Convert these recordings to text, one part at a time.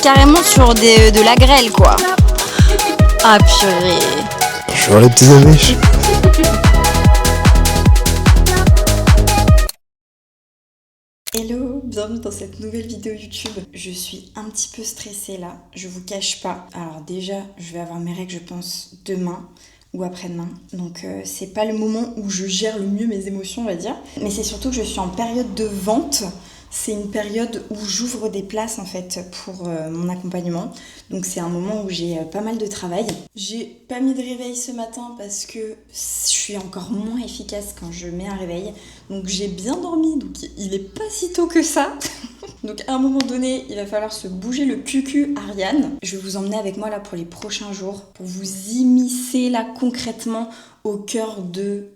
carrément sur de la grêle, quoi. Ah purée. Bonjour les petits amis. Hello, bienvenue dans cette nouvelle vidéo YouTube. Je suis un petit peu stressée là, je vous cache pas. Alors déjà, je vais avoir mes règles je pense demain ou après-demain. Donc c'est pas le moment où je gère le mieux mes émotions on va dire. Mais c'est surtout que je suis en période de vente. C'est une période où j'ouvre des places en fait pour mon accompagnement. Donc c'est un moment où j'ai pas mal de travail. J'ai pas mis de réveil ce matin parce que je suis encore moins efficace quand je mets un réveil. Donc j'ai bien dormi, donc il est pas si tôt que ça. Donc à un moment donné, il va falloir se bouger le cul Ariane. Je vais vous emmener avec moi là pour les prochains jours pour vous immiscer là concrètement au cœur de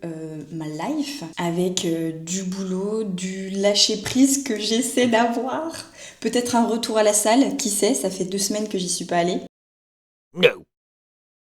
ma life avec du boulot, du lâcher prise que j'essaie d'avoir. Peut-être un retour à la salle, qui sait, ça fait 2 semaines que j'y suis pas allée. No.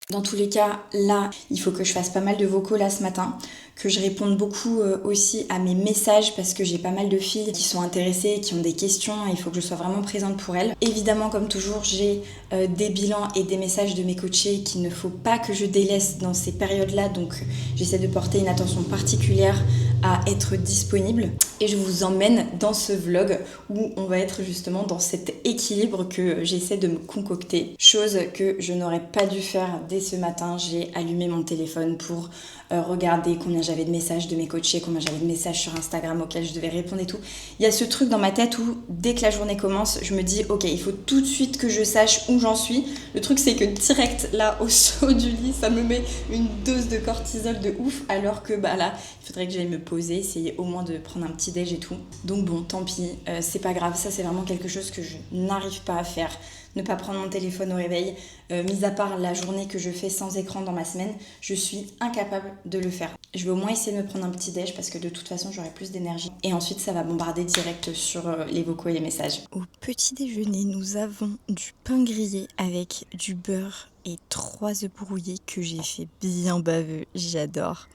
Dans tous les cas, là, il faut que je fasse pas mal de vocaux là ce matin, que je réponde beaucoup aussi à mes messages parce que j'ai pas mal de filles qui sont intéressées, qui ont des questions et il faut que je sois vraiment présente pour elles. Évidemment, comme toujours, j'ai des bilans et des messages de mes coachés qu'il ne faut pas que je délaisse dans ces périodes-là, donc j'essaie de porter une attention particulière à être disponible. Et je vous emmène dans ce vlog où on va être justement dans cet équilibre que j'essaie de me concocter. Chose que je n'aurais pas dû faire dès ce matin. J'ai allumé mon téléphone pour regarder combien j'avais de messages de mes coachés, combien j'avais de messages sur Instagram auxquels je devais répondre et tout. Il y a ce truc dans ma tête où dès que la journée commence, je me dis ok, il faut tout de suite que je sache où j'en suis. Le truc c'est que direct là au saut du lit, ça me met une dose de cortisol de ouf alors que bah là, il faudrait que j'aille me poser, essayer au moins de prendre un petit déj et tout. Donc bon, tant pis, c'est pas grave, ça c'est vraiment quelque chose que je n'arrive pas à faire. Ne pas prendre mon téléphone au réveil, mis à part la journée que je fais sans écran dans ma semaine, je suis incapable de le faire. Je vais au moins essayer de me prendre un petit déj parce que de toute façon j'aurai plus d'énergie. Et ensuite ça va bombarder direct sur les vocaux et les messages. Au petit déjeuner, nous avons du pain grillé avec du beurre et 3 œufs brouillés que j'ai fait bien baveux, j'adore.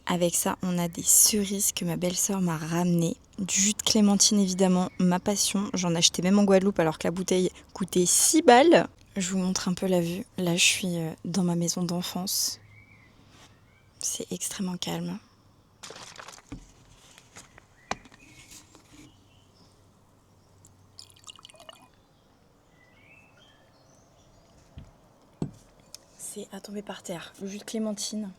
Avec ça, on a des cerises que ma belle-sœur m'a ramenées. Du jus de clémentine, évidemment, ma passion. J'en achetais même en Guadeloupe alors que la bouteille coûtait 6 balles. Je vous montre un peu la vue. Là, je suis dans ma maison d'enfance. C'est extrêmement calme. C'est à tomber par terre. Le jus de clémentine.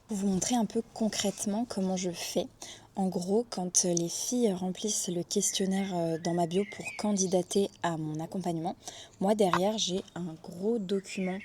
Pour vous montrer un peu concrètement comment je fais. En gros, quand les filles remplissent le questionnaire dans ma bio pour candidater à mon accompagnement, moi derrière j'ai un gros document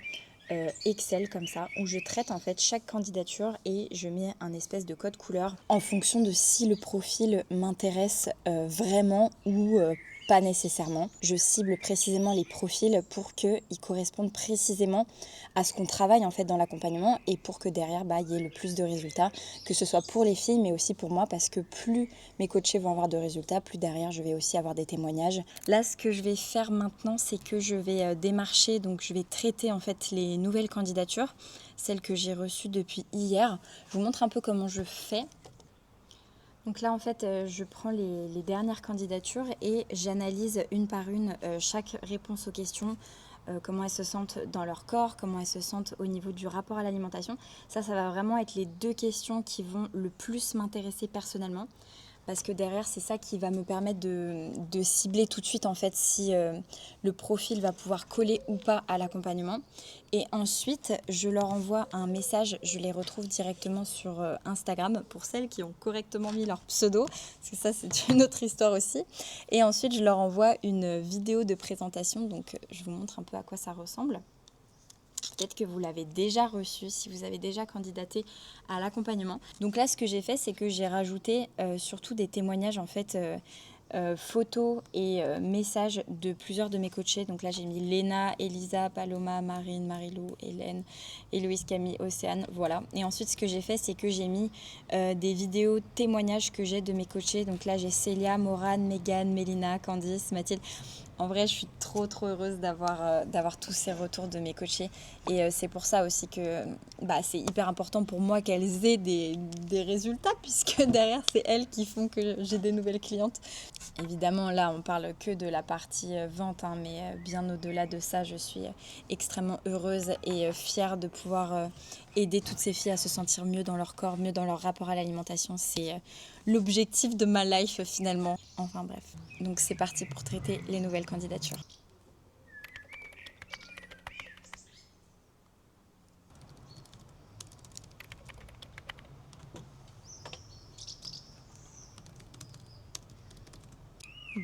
Excel comme ça où je traite en fait chaque candidature et je mets un espèce de code couleur en fonction de si le profil m'intéresse vraiment ou pas nécessairement. Je cible précisément les profils pour qu'ils correspondent précisément à ce qu'on travaille en fait dans l'accompagnement et pour que derrière il y ait le plus de résultats, que ce soit pour les filles mais aussi pour moi parce que plus mes coachés vont avoir de résultats, plus derrière je vais aussi avoir des témoignages. Là ce que je vais faire maintenant c'est que je vais démarcher, donc je vais traiter en fait les nouvelles candidatures, celles que j'ai reçues depuis hier. Je vous montre un peu comment je fais. Donc là, en fait, je prends les dernières candidatures et j'analyse une par une chaque réponse aux questions, comment elles se sentent dans leur corps, comment elles se sentent au niveau du rapport à l'alimentation. Ça va vraiment être les 2 questions qui vont le plus m'intéresser personnellement. Parce que derrière, c'est ça qui va me permettre de cibler tout de suite en fait si le profil va pouvoir coller ou pas à l'accompagnement. Et ensuite, je leur envoie un message, je les retrouve directement sur Instagram pour celles qui ont correctement mis leur pseudo, parce que ça c'est une autre histoire aussi. Et ensuite, je leur envoie une vidéo de présentation, donc je vous montre un peu à quoi ça ressemble. Peut-être que vous l'avez déjà reçu, si vous avez déjà candidaté à l'accompagnement. Donc là, ce que j'ai fait, c'est que j'ai rajouté surtout des témoignages, en fait, photos et messages de plusieurs de mes coachés. Donc là, j'ai mis Léna, Elisa, Paloma, Marine, Marilou, Hélène, Héloïse, Camille, Océane, voilà. Et ensuite, ce que j'ai fait, c'est que j'ai mis des vidéos témoignages que j'ai de mes coachés. Donc là, j'ai Célia, Morane, Mégane, Mélina, Candice, Mathilde. En vrai, je suis trop heureuse d'avoir tous ces retours de mes coachés. Et c'est pour ça aussi que c'est hyper important pour moi qu'elles aient des résultats, puisque derrière, c'est elles qui font que j'ai des nouvelles clientes. Évidemment, là, on parle que de la partie vente, hein, mais bien au-delà de ça, je suis extrêmement heureuse et fière de pouvoir aider toutes ces filles à se sentir mieux dans leur corps, mieux dans leur rapport à l'alimentation. C'est l'objectif de ma life finalement. Enfin bref. Donc c'est parti pour traiter les nouvelles candidatures.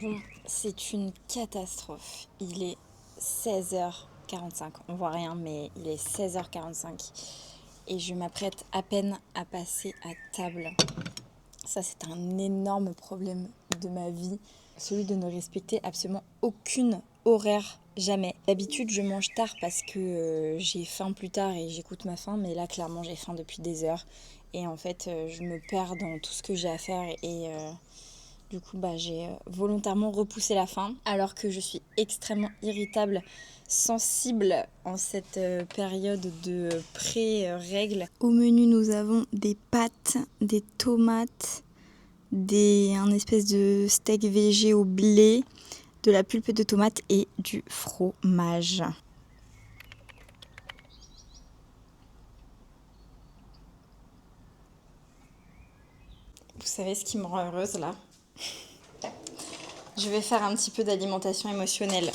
Bon, c'est une catastrophe. Il est 16h45. On voit rien, mais il est 16h45. Et je m'apprête à peine à passer à table. Ça, c'est un énorme problème de ma vie. Celui de ne respecter absolument aucune horaire, jamais. D'habitude, je mange tard parce que j'ai faim plus tard et j'écoute ma faim. Mais là, clairement, j'ai faim depuis des heures. Et en fait, je me perds dans tout ce que j'ai à faire. Et du coup, j'ai volontairement repoussé la fin. Alors que je suis extrêmement irritable, sensible en cette période de pré-règles. Au menu, nous avons des pâtes, des tomates, un espèce de steak végé au blé, de la pulpe de tomate et du fromage. Vous savez ce qui me rend heureuse là ? Je vais faire un petit peu d'alimentation émotionnelle.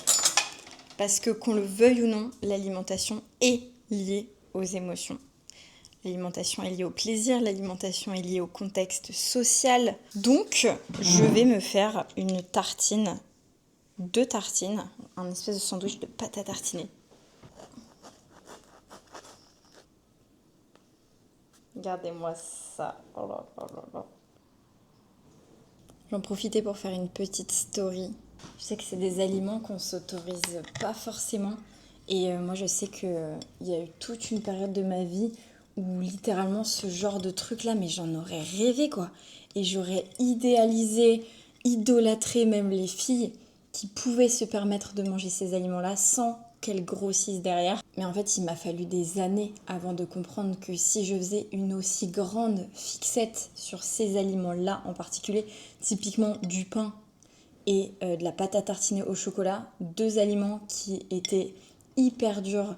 Parce que qu'on le veuille ou non, l'alimentation est liée aux émotions. L'alimentation est liée au plaisir, l'alimentation est liée au contexte social. Donc, je vais me faire une tartine, 2 tartines, un espèce de sandwich de pâte à tartiner. Regardez-moi ça. Oh là là là là. J'en profitais pour faire une petite story. Je sais que c'est des aliments qu'on s'autorise pas forcément. Et moi, je sais qu'il y a eu toute une période de ma vie où littéralement ce genre de truc-là, mais j'en aurais rêvé quoi. Et j'aurais idéalisé, idolâtré même les filles qui pouvaient se permettre de manger ces aliments-là sans qu'elles grossissent derrière. Mais en fait, il m'a fallu des années avant de comprendre que si je faisais une aussi grande fixette sur ces aliments-là en particulier, typiquement du pain et de la pâte à tartiner au chocolat, 2 aliments qui étaient hyper durs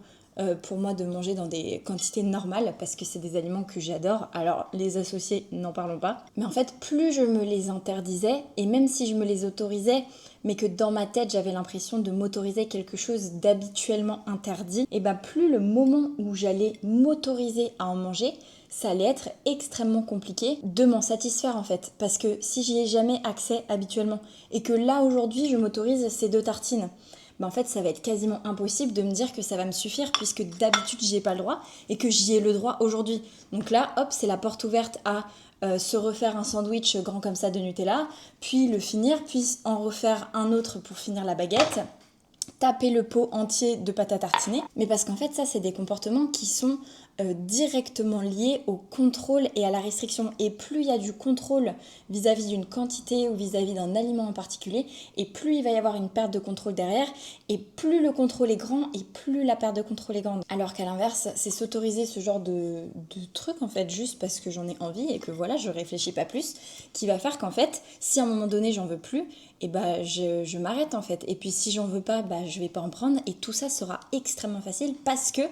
pour moi de manger dans des quantités normales parce que c'est des aliments que j'adore. Alors les associés, n'en parlons pas. Mais en fait, plus je me les interdisais et même si je me les autorisais, mais que dans ma tête j'avais l'impression de m'autoriser quelque chose d'habituellement interdit, et plus le moment où j'allais m'autoriser à en manger, ça allait être extrêmement compliqué de m'en satisfaire en fait. Parce que si j'y ai jamais accès habituellement et que là aujourd'hui je m'autorise ces 2 tartines, en fait ça va être quasiment impossible de me dire que ça va me suffire puisque d'habitude j'y ai pas le droit et que j'y ai le droit aujourd'hui. Donc là hop, c'est la porte ouverte à se refaire un sandwich grand comme ça de Nutella, puis le finir, puis en refaire un autre pour finir la baguette, taper le pot entier de pâte à tartiner. Mais parce qu'en fait ça c'est des comportements qui sont directement liés au contrôle et à la restriction. Et plus il y a du contrôle vis-à-vis d'une quantité ou vis-à-vis d'un aliment en particulier, et plus il va y avoir une perte de contrôle derrière, et plus le contrôle est grand, et plus la perte de contrôle est grande. Alors qu'à l'inverse, c'est s'autoriser ce genre de truc en fait, juste parce que j'en ai envie et que voilà, je réfléchis pas plus, qui va faire qu'en fait, si à un moment donné j'en veux plus, et je m'arrête en fait. Et puis si j'en veux pas, je vais pas en prendre, et tout ça sera extrêmement facile parce que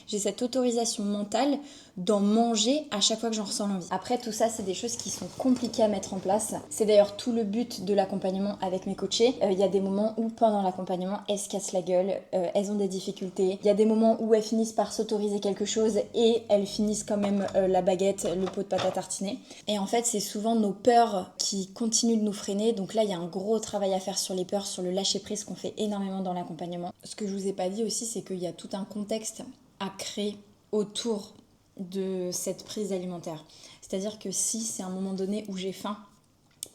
j'ai cette autorisation mentale d'en manger à chaque fois que j'en ressens l'envie. Après, tout ça, c'est des choses qui sont compliquées à mettre en place. C'est d'ailleurs tout le but de l'accompagnement avec mes coachés. Il y a des moments où, pendant l'accompagnement, elles se cassent la gueule, elles ont des difficultés. Il y a des moments où elles finissent par s'autoriser quelque chose et elles finissent quand même la baguette, le pot de pâte à tartiner. Et en fait, c'est souvent nos peurs qui continuent de nous freiner. Donc là, il y a un gros travail à faire sur les peurs, sur le lâcher-prise qu'on fait énormément dans l'accompagnement. Ce que je vous ai pas dit aussi, c'est qu'il y a tout un contexte à créer autour de cette prise alimentaire. C'est-à-dire que si c'est un moment donné où j'ai faim,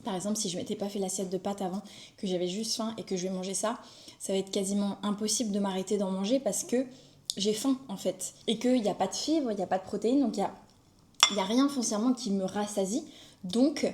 par exemple si je m'étais pas fait l'assiette de pâtes avant, que j'avais juste faim et que je vais manger ça, ça va être quasiment impossible de m'arrêter d'en manger parce que j'ai faim en fait. Et qu'il n'y a pas de fibres, il n'y a pas de protéines, donc il y a rien foncièrement qui me rassasie. Donc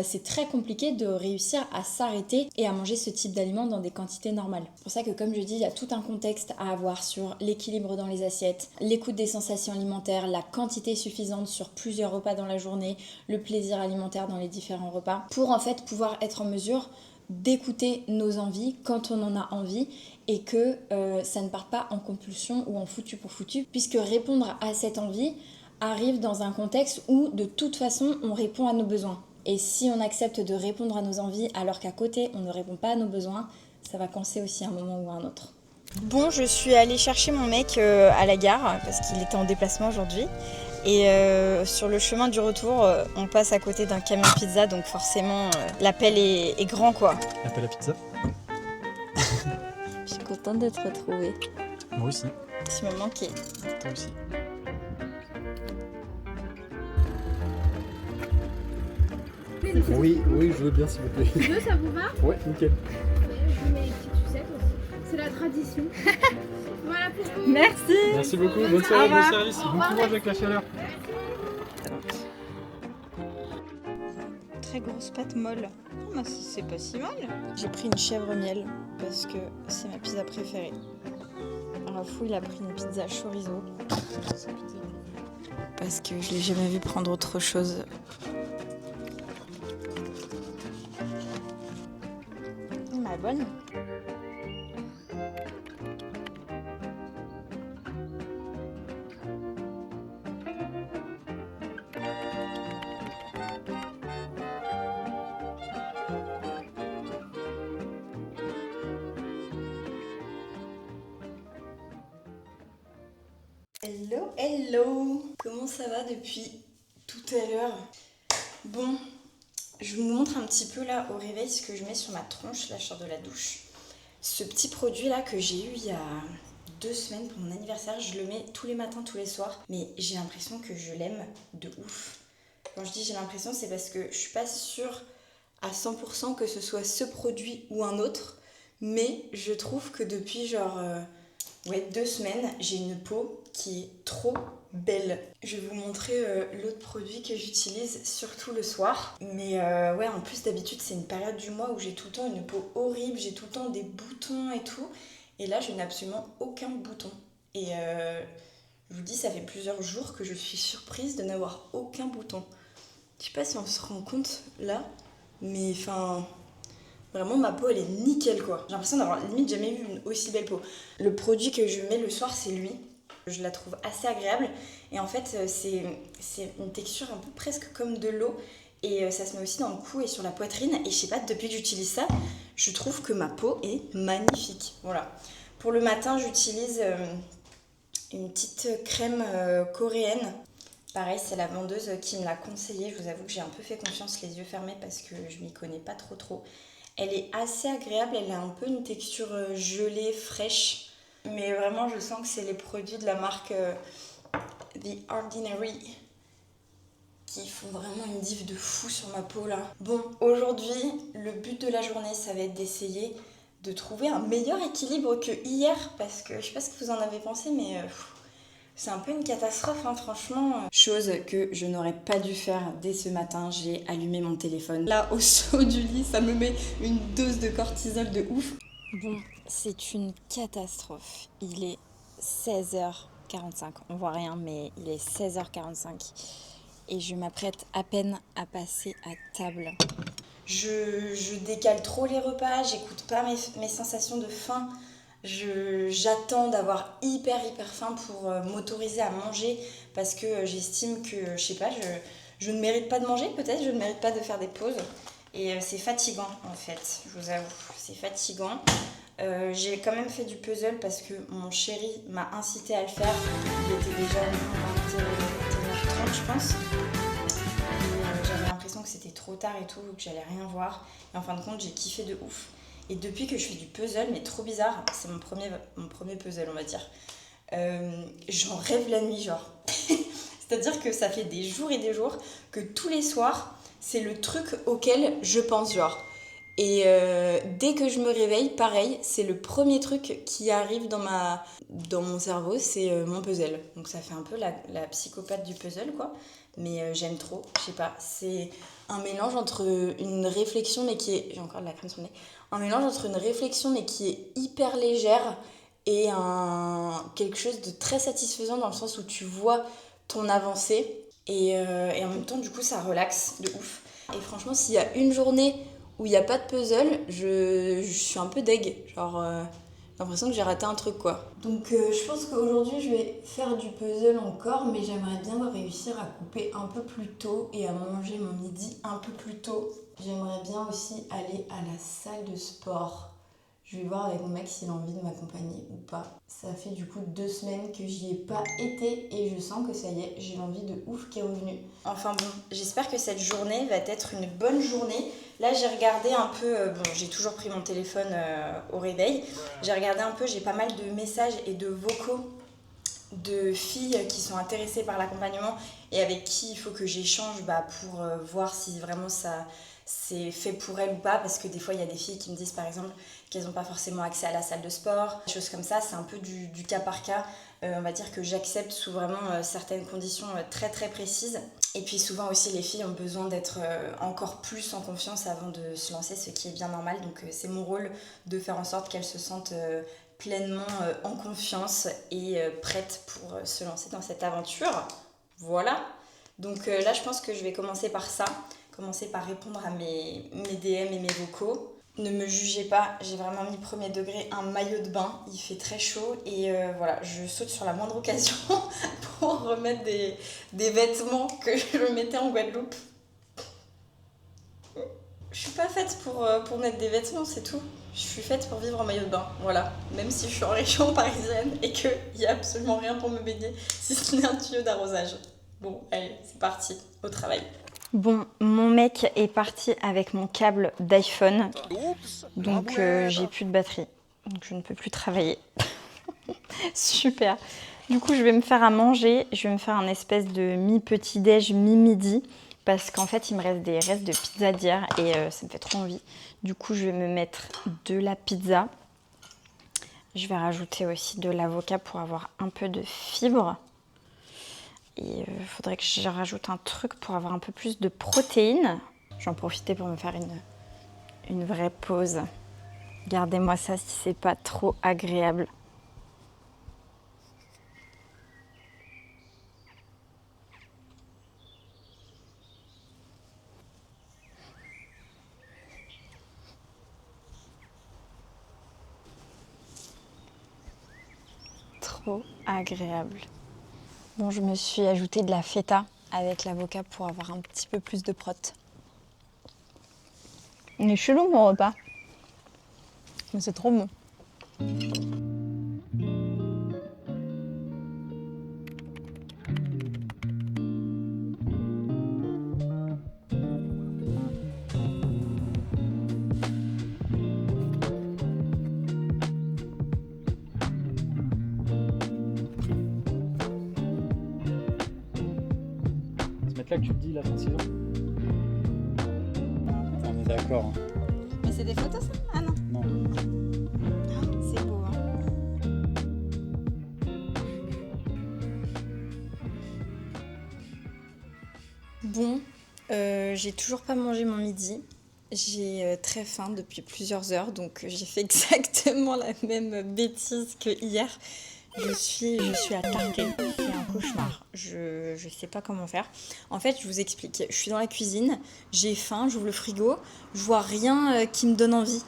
c'est très compliqué de réussir à s'arrêter et à manger ce type d'aliments dans des quantités normales. C'est pour ça que, comme je dis, il y a tout un contexte à avoir sur l'équilibre dans les assiettes, l'écoute des sensations alimentaires, la quantité suffisante sur plusieurs repas dans la journée, le plaisir alimentaire dans les différents repas, pour en fait pouvoir être en mesure d'écouter nos envies quand on en a envie et que ça ne part pas en compulsion ou en foutu pour foutu, puisque répondre à cette envie arrive dans un contexte où de toute façon on répond à nos besoins. Et si on accepte de répondre à nos envies alors qu'à côté on ne répond pas à nos besoins, ça va coincer aussi à un moment ou à un autre. Bon, je suis allée chercher mon mec à la gare parce qu'il était en déplacement aujourd'hui. Et sur le chemin du retour, on passe à côté d'un camion pizza, donc forcément l'appel est grand quoi. L'appel à pizza. Je suis contente d'être retrouvée. Moi aussi. Tu me manquais. Toi aussi. Oui, je veux bien s'il vous plaît. Deux, ça vous va? Ouais, nickel. Je vous mets les petites sucettes aussi. C'est la tradition. Voilà pour vous. Merci. Merci beaucoup, bonne soirée, bon service, bon courage avec la chaleur. Très grosse pâte molle. Oh, c'est pas si mal. J'ai pris une chèvre miel parce que c'est ma pizza préférée. Rafou, il a pris une pizza chorizo parce que je l'ai jamais vu prendre autre chose. Ma bonne. Hello. Comment ça va depuis tout à l'heure? Bon, je vous montre un petit peu là au réveil ce que je mets sur ma tronche, là je sors de la douche. Ce petit produit là que j'ai eu il y a 2 semaines pour mon anniversaire, je le mets tous les matins, tous les soirs, mais j'ai l'impression que je l'aime de ouf. Quand je dis j'ai l'impression, c'est parce que je suis pas sûre à 100% que ce soit ce produit ou un autre, mais je trouve que depuis genre 2 semaines, j'ai une peau qui est trop belle. Je vais vous montrer l'autre produit que j'utilise, surtout le soir. Mais en plus d'habitude, c'est une période du mois où j'ai tout le temps une peau horrible, j'ai tout le temps des boutons et tout. Et là, je n'ai absolument aucun bouton. Et je vous dis, ça fait plusieurs jours que je suis surprise de n'avoir aucun bouton. Je sais pas si on se rend compte là, mais enfin... Vraiment, ma peau, elle est nickel, quoi. J'ai l'impression d'avoir limite jamais vu une aussi belle peau. Le produit que je mets le soir, c'est lui. Je la trouve assez agréable. Et en fait, c'est une texture un peu presque comme de l'eau. Et ça se met aussi dans le cou et sur la poitrine. Et je sais pas, depuis que j'utilise ça, je trouve que ma peau est magnifique. Voilà. Pour le matin, j'utilise une petite crème coréenne. Pareil, c'est la vendeuse qui me l'a conseillé. Je vous avoue que j'ai un peu fait confiance les yeux fermés parce que je m'y connais pas trop. Elle est assez agréable, elle a un peu une texture gelée, fraîche. Mais vraiment, je sens que c'est les produits de la marque The Ordinary qui font vraiment une diff de fou sur ma peau là. Bon, aujourd'hui, le but de la journée, ça va être d'essayer de trouver un meilleur équilibre que hier. Parce que je sais pas ce que vous en avez pensé, mais... c'est un peu une catastrophe, hein, franchement. Chose que je n'aurais pas dû faire dès ce matin. J'ai allumé mon téléphone. Là, au saut du lit, ça me met une dose de cortisol de ouf. Bon, c'est une catastrophe. Il est 16h45. On voit rien, mais il est 16h45. Et je m'apprête à peine à passer à table. Je décale trop les repas, j'écoute pas mes sensations de faim. J'attends d'avoir hyper faim pour m'autoriser à manger parce que j'estime que, je sais pas, je ne mérite pas de manger peut-être, je ne mérite pas de faire des pauses et c'est fatigant en fait, je vous avoue, c'est fatigant. J'ai quand même fait du puzzle parce que mon chéri m'a incité à le faire, il était déjà 21h30 je pense et j'avais l'impression que c'était trop tard et tout, que j'allais rien voir et en fin de compte j'ai kiffé de ouf. Et depuis que je fais du puzzle, mais trop bizarre, c'est mon premier puzzle, on va dire. J'en rêve la nuit, genre. C'est-à-dire que ça fait des jours et des jours que tous les soirs, c'est le truc auquel je pense, genre. Et dès que je me réveille, pareil, c'est le premier truc qui arrive dans mon cerveau, c'est mon puzzle. Donc ça fait un peu la psychopathe du puzzle, quoi. Mais j'aime trop, je sais pas. C'est un mélange entre une réflexion, mais qui est... J'ai encore de la crème sur le nez. Un mélange entre une réflexion, mais qui est hyper légère, et quelque chose de très satisfaisant dans le sens où tu vois ton avancée. Et en même temps, du coup, ça relaxe de ouf. Et franchement, s'il y a une journée où il n'y a pas de puzzle, je suis un peu deg. Genre, j'ai l'impression que j'ai raté un truc, quoi. Donc, je pense qu'aujourd'hui, je vais faire du puzzle encore, mais j'aimerais bien réussir à couper un peu plus tôt et à manger mon midi un peu plus tôt. J'aimerais bien aussi aller à la salle de sport. Je vais voir avec mon mec s'il a envie de m'accompagner ou pas. Ça fait du coup 2 semaines que j'y ai pas été et je sens que ça y est, j'ai l'envie de ouf qui est revenue. Enfin bon, j'espère que cette journée va être une bonne journée. Là, j'ai regardé un peu, j'ai toujours pris mon téléphone au réveil. J'ai regardé un peu, j'ai pas mal de messages et de vocaux de filles qui sont intéressées par l'accompagnement et avec qui il faut que j'échange pour voir si vraiment ça c'est fait pour elles ou pas, parce que des fois il y a des filles qui me disent par exemple qu'elles n'ont pas forcément accès à la salle de sport, des choses comme ça. C'est un peu du cas par cas. On va dire que j'accepte sous vraiment certaines conditions très très précises. Et puis souvent aussi les filles ont besoin d'être encore plus en confiance avant de se lancer, ce qui est bien normal. Donc c'est mon rôle de faire en sorte qu'elles se sentent pleinement en confiance et prêtes pour se lancer dans cette aventure. Voilà. Donc là je pense que je vais commencer par ça. Commencer par répondre à mes DM et mes vocaux. Ne me jugez pas, j'ai vraiment mis premier degré un maillot de bain, il fait très chaud et voilà, je saute sur la moindre occasion pour remettre des vêtements que je mettais en Guadeloupe. Je suis pas faite pour mettre des vêtements, c'est tout. Je suis faite pour vivre en maillot de bain, voilà. Même si je suis en région parisienne et qu'il n'y a absolument rien pour me baigner, si ce n'est un tuyau d'arrosage. Bon, allez, c'est parti, au travail. Bon, mon mec est parti avec mon câble d'iPhone, donc j'ai plus de batterie, donc je ne peux plus travailler. Super. Du coup, je vais me faire à manger, je vais me faire un espèce de mi-petit-déj, mi-midi, parce qu'en fait, il me reste des restes de pizza d'hier et ça me fait trop envie. Du coup, je vais me mettre de la pizza. Je vais rajouter aussi de l'avocat pour avoir un peu de fibres. Et il faudrait que je rajoute un truc pour avoir un peu plus de protéines. J'en profitais pour me faire une vraie pause. Gardez-moi ça si c'est pas trop agréable. Trop agréable. Bon, je me suis ajouté de la feta avec l'avocat pour avoir un petit peu plus de prot. Il est chelou mon repas. Mais c'est trop bon. Là que tu te dis la fin de saison. On est d'accord. Hein. Mais c'est des photos ça? Ah non. Non. Oh, c'est beau hein. Bon, j'ai toujours pas mangé mon midi. J'ai très faim depuis plusieurs heures, donc j'ai fait exactement la même bêtise que hier. Je suis à Target, c'est un cauchemar, je sais pas comment faire. En fait, je vous explique, je suis dans la cuisine, j'ai faim, j'ouvre le frigo, je vois rien qui me donne envie.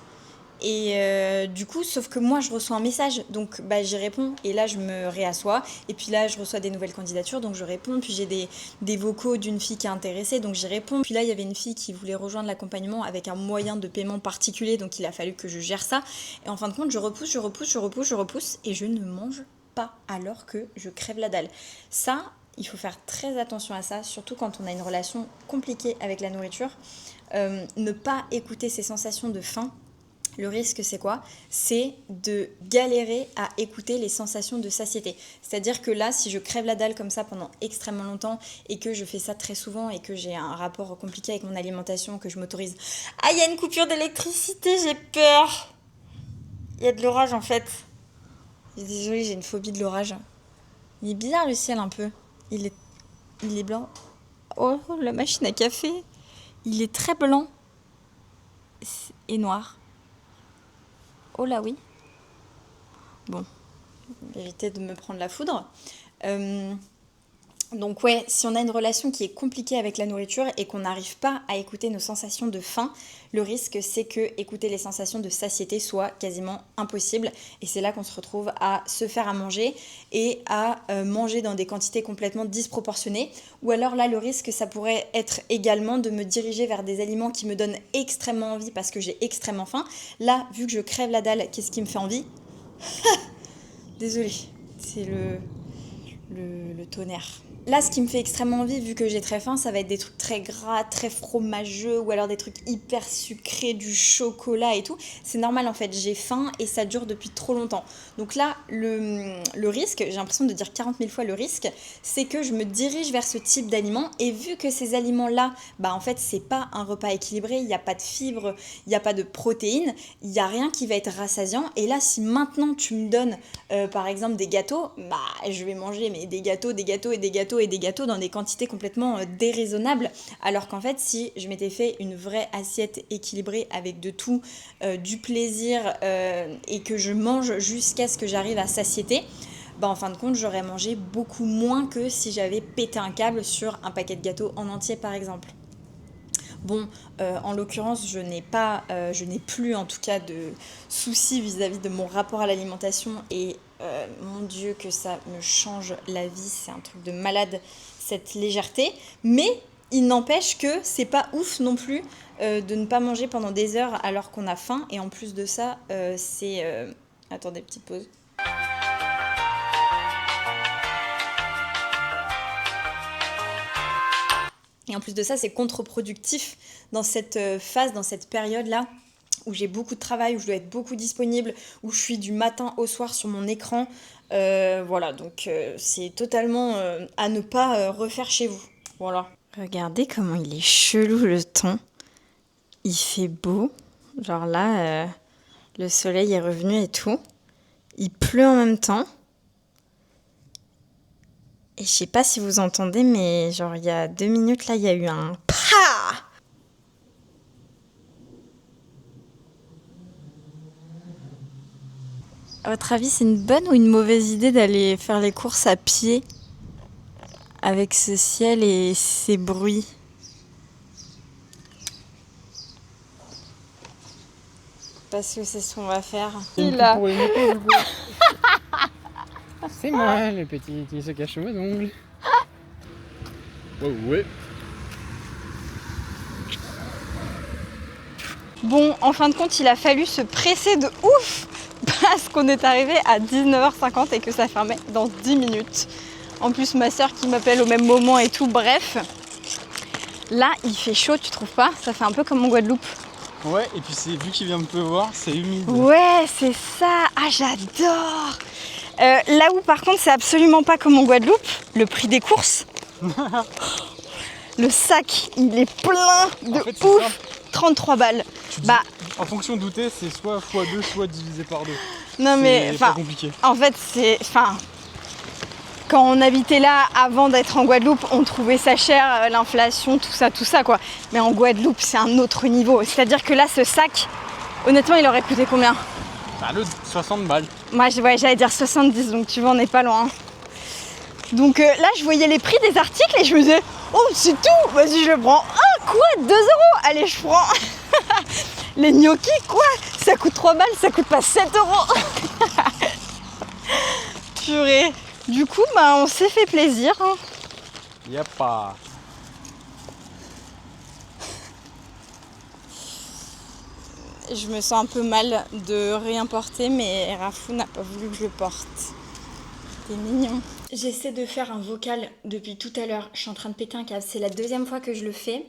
Et du coup, sauf que moi, je reçois un message, donc j'y réponds. Et là, je me réassois. Et puis là, je reçois des nouvelles candidatures, donc je réponds. Puis j'ai des vocaux d'une fille qui est intéressée, donc j'y réponds. Puis là, il y avait une fille qui voulait rejoindre l'accompagnement avec un moyen de paiement particulier, donc il a fallu que je gère ça. Et en fin de compte, je repousse, et je ne mange pas alors que je crève la dalle. Ça, il faut faire très attention à ça, surtout quand on a une relation compliquée avec la nourriture. Ne pas écouter ses sensations de faim. Le risque, c'est quoi? C'est de galérer à écouter les sensations de satiété. C'est-à-dire que là, si je crève la dalle comme ça pendant extrêmement longtemps et que je fais ça très souvent et que j'ai un rapport compliqué avec mon alimentation, que je m'autorise... Ah, il y a une coupure d'électricité, j'ai peur! Il y a de l'orage en fait. Désolée, j'ai une phobie de l'orage. Il est bizarre le ciel un peu. Il est blanc. Oh, la machine à café. Il est très blanc et noir. Oh là oui. Bon, éviter de me prendre la foudre. Donc ouais, si on a une relation qui est compliquée avec la nourriture et qu'on n'arrive pas à écouter nos sensations de faim, le risque c'est que écouter les sensations de satiété soit quasiment impossible. Et c'est là qu'on se retrouve à se faire à manger et à manger dans des quantités complètement disproportionnées. Ou alors là, le risque, ça pourrait être également de me diriger vers des aliments qui me donnent extrêmement envie parce que j'ai extrêmement faim. Là, vu que je crève la dalle, qu'est-ce qui me fait envie? Désolée, c'est le tonnerre. Là, ce qui me fait extrêmement envie, vu que j'ai très faim, ça va être des trucs très gras, très fromageux, ou alors des trucs hyper sucrés, du chocolat et tout. C'est normal en fait, j'ai faim et ça dure depuis trop longtemps. Donc là, le risque, j'ai l'impression de dire 40 000 fois le risque, c'est que je me dirige vers ce type d'aliments. Et vu que ces aliments-là, bah en fait, c'est pas un repas équilibré, il n'y a pas de fibres, il n'y a pas de protéines, il n'y a rien qui va être rassasiant. Et là, si maintenant tu me donnes, par exemple, des gâteaux, bah je vais manger mais des gâteaux dans des quantités complètement déraisonnables, alors qu'en fait si je m'étais fait une vraie assiette équilibrée avec de tout, du plaisir et que je mange jusqu'à ce que j'arrive à satiété, bah en fin de compte j'aurais mangé beaucoup moins que si j'avais pété un câble sur un paquet de gâteaux en entier par exemple. Bon, en l'occurrence, je n'ai plus en tout cas de soucis vis-à-vis de mon rapport à l'alimentation et mon Dieu que ça me change la vie, c'est un truc de malade cette légèreté, mais il n'empêche que c'est pas ouf non plus de ne pas manger pendant des heures alors qu'on a faim et en plus de ça, c'est... Attendez, petite pause. Et en plus de ça, c'est contre-productif dans cette phase, dans cette période-là, où j'ai beaucoup de travail, où je dois être beaucoup disponible, où je suis du matin au soir sur mon écran. Voilà, donc c'est totalement à ne pas refaire chez vous. Voilà. Regardez comment il est chelou le temps. Il fait beau. Genre là, le soleil est revenu et tout. Il pleut en même temps. Et je sais pas si vous entendez, mais genre il y a 2 minutes là, il y a eu un PAH! À votre avis, c'est une bonne ou une mauvaise idée d'aller faire les courses à pied avec ce ciel et ces bruits? Parce que c'est ce qu'on va faire. Pour les motos, du coup. C'est moi, le petit qui se cache aux ongles. Ouais. Bon, en fin de compte, il a fallu se presser de ouf parce qu'on est arrivé à 19h50 et que ça fermait dans 10 minutes. En plus, ma soeur qui m'appelle au même moment et tout, bref. Là, il fait chaud, tu trouves pas? Ça fait un peu comme en Guadeloupe. Ouais, et puis vu qu'il vient de pleuvoir, c'est humide. Ouais, c'est ça. Ah, j'adore. Là où par contre c'est absolument pas comme en Guadeloupe, le prix des courses. Le sac, il est plein de ouf. Simple. 33 balles. Bah, en fonction d'où t'es, c'est soit x2, soit divisé par 2. Non mais, c'est pas compliqué. En fait, quand on habitait là avant d'être en Guadeloupe, on trouvait ça cher, l'inflation, tout ça quoi. Mais en Guadeloupe, c'est un autre niveau. C'est-à-dire que là, ce sac, honnêtement, il aurait coûté combien? Bah, le 60 balles. Moi, j'allais dire 70, donc tu vois, on n'est pas loin. Donc là, je voyais les prix des articles et je me disais, oh, c'est tout, vas-y, je le prends. Ah, quoi, 2 €? Allez, je prends. Les gnocchis, quoi? Ça coûte 3 balles, ça coûte pas 7 €. Purée. Du coup, bah, on s'est fait plaisir. Hein. Y'a. Je me sens un peu mal de réimporter, mais Rafou n'a pas voulu que je le porte. C'est mignon. J'essaie de faire un vocal depuis tout à l'heure. Je suis en train de péter un câble. C'est la 2e fois que je le fais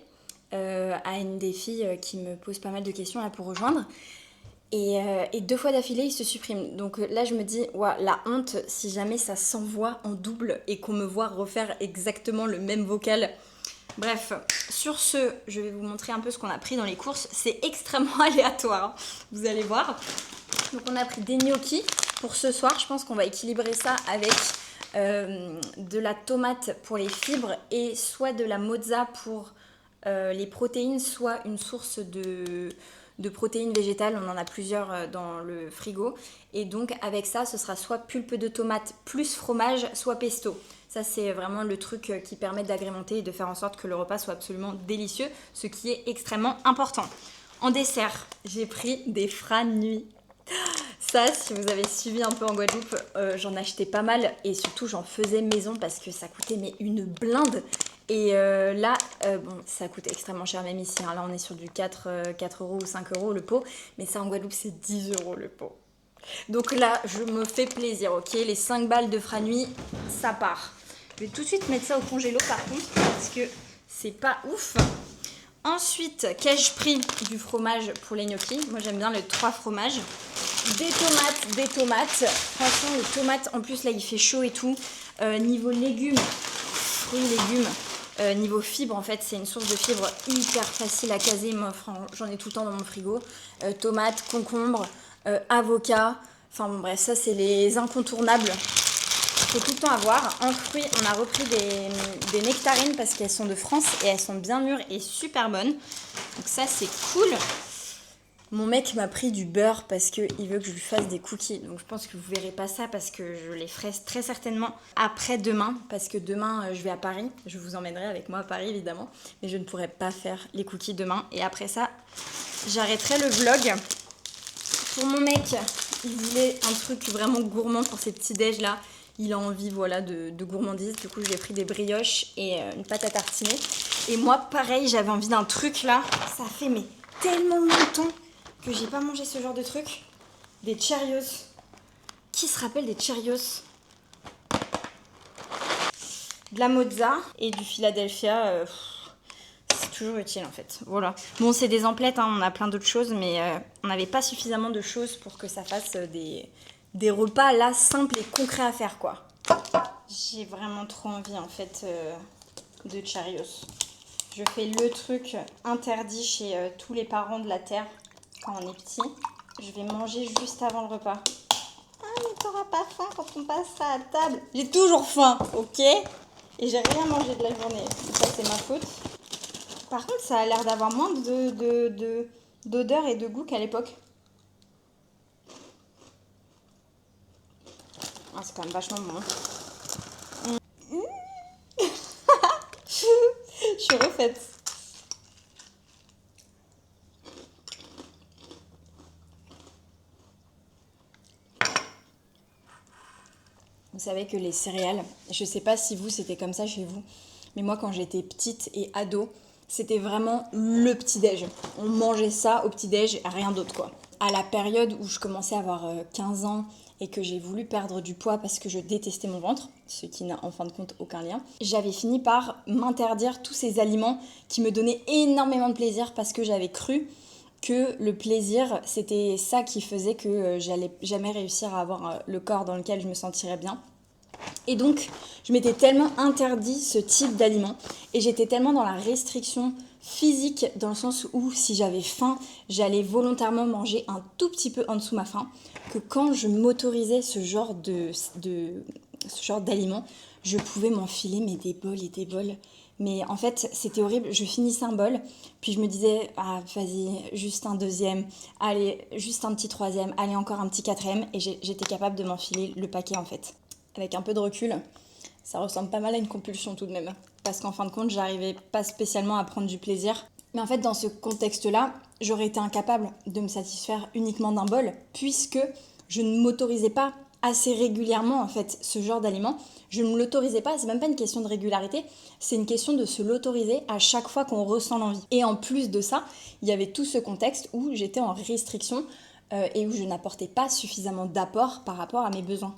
à une des filles qui me pose pas mal de questions là pour rejoindre. Et 2 fois d'affilée, il se supprime. Donc là, je me dis, ouah, la honte, si jamais ça s'envoie en double et qu'on me voit refaire exactement le même vocal. Bref, sur ce, je vais vous montrer un peu ce qu'on a pris dans les courses. C'est extrêmement aléatoire, hein, vous allez voir. Donc on a pris des gnocchis pour ce soir. Je pense qu'on va équilibrer ça avec de la tomate pour les fibres et soit de la mozza pour les protéines, soit une source de protéines végétales. On en a plusieurs dans le frigo. Et donc avec ça, ce sera soit pulpe de tomate plus fromage, soit pesto. Ça, c'est vraiment le truc qui permet d'agrémenter et de faire en sorte que le repas soit absolument délicieux, ce qui est extrêmement important. En dessert, j'ai pris des franuits. Ça, si vous avez suivi un peu en Guadeloupe, j'en achetais pas mal et surtout j'en faisais maison parce que ça coûtait mais une blinde. Et là, bon, ça coûte extrêmement cher même ici, hein. Là, on est sur du 4 € ou 5 € le pot, mais ça en Guadeloupe, c'est 10 € le pot. Donc là, je me fais plaisir, ok? Les 5 balles de franuits, ça part. Je vais tout de suite mettre ça au congélo par contre, parce que c'est pas ouf. Ensuite, qu'ai-je pris? Du fromage pour les gnocchis. Moi, j'aime bien les 3 fromages. Des tomates. Franchement, les tomates, en plus, là, il fait chaud et tout. Niveau légumes, fruits, légumes, niveau fibres, en fait, c'est une source de fibres hyper facile à caser. Moi, j'en ai tout le temps dans mon frigo. Tomates, concombres, avocats. Enfin, bon, bref, ça, c'est les incontournables. Il faut tout le temps avoir. En fruits, on a repris des nectarines parce qu'elles sont de France et elles sont bien mûres et super bonnes. Donc ça, c'est cool. Mon mec m'a pris du beurre parce qu'il veut que je lui fasse des cookies. Donc je pense que vous verrez pas ça parce que je les ferai très certainement après-demain. Parce que demain, je vais à Paris. Je vous emmènerai avec moi à Paris, évidemment. Mais je ne pourrai pas faire les cookies demain. Et après ça, j'arrêterai le vlog. Pour mon mec, il voulait un truc vraiment gourmand pour ses petits déj là. Il a envie, voilà, de gourmandise. Du coup, j'ai pris des brioches et une pâte à tartiner. Et moi, pareil, j'avais envie d'un truc là. Ça fait mais tellement longtemps que j'ai pas mangé ce genre de truc. Des Cheerios. Qui se rappelle des Cheerios? De la mozza et du Philadelphia. C'est toujours utile en fait. Voilà. Bon, c'est des emplettes, hein, on a plein d'autres choses, mais on n'avait pas suffisamment de choses pour que ça fasse des repas là simples et concrets à faire quoi. J'ai vraiment trop envie en fait de Cheerios. Je fais le truc interdit chez tous les parents de la terre quand on est petit. Je vais manger juste avant le repas. Ah mais t'auras pas faim quand on passe ça à table. J'ai toujours faim, ok? Et j'ai rien mangé de la journée. Donc ça c'est ma faute. Par contre ça a l'air d'avoir moins d'odeur et de goût qu'à l'époque. Ah, c'est quand même vachement bon. Je suis refaite. Vous savez que les céréales, je sais pas si vous c'était comme ça chez vous, mais moi quand j'étais petite et ado, c'était vraiment le petit-déj. On mangeait ça au petit-déj, rien d'autre quoi. À la période où je commençais à avoir 15 ans et que j'ai voulu perdre du poids parce que je détestais mon ventre, ce qui n'a en fin de compte aucun lien, j'avais fini par m'interdire tous ces aliments qui me donnaient énormément de plaisir parce que j'avais cru que le plaisir, c'était ça qui faisait que j'allais jamais réussir à avoir le corps dans lequel je me sentirais bien. Et donc, je m'étais tellement interdit ce type d'aliments et j'étais tellement dans la restriction physique dans le sens où si j'avais faim, j'allais volontairement manger un tout petit peu en dessous de ma faim, que quand je m'autorisais ce genre d'aliments, je pouvais m'enfiler mais des bols et des bols. Mais en fait, c'était horrible. Je finissais un bol, puis je me disais, ah, vas-y, juste un deuxième, allez, juste un petit troisième, allez, encore un petit quatrième. Et j'étais capable de m'enfiler le paquet, en fait. Avec un peu de recul, ça ressemble pas mal à une compulsion tout de même. Parce qu'en fin de compte, j'arrivais pas spécialement à prendre du plaisir. Mais en fait, dans ce contexte-là, j'aurais été incapable de me satisfaire uniquement d'un bol, puisque je ne m'autorisais pas assez régulièrement, en fait, ce genre d'aliment. Je ne me l'autorisais pas, c'est même pas une question de régularité, c'est une question de se l'autoriser à chaque fois qu'on ressent l'envie. Et en plus de ça, il y avait tout ce contexte où j'étais en restriction et où je n'apportais pas suffisamment d'apport par rapport à mes besoins.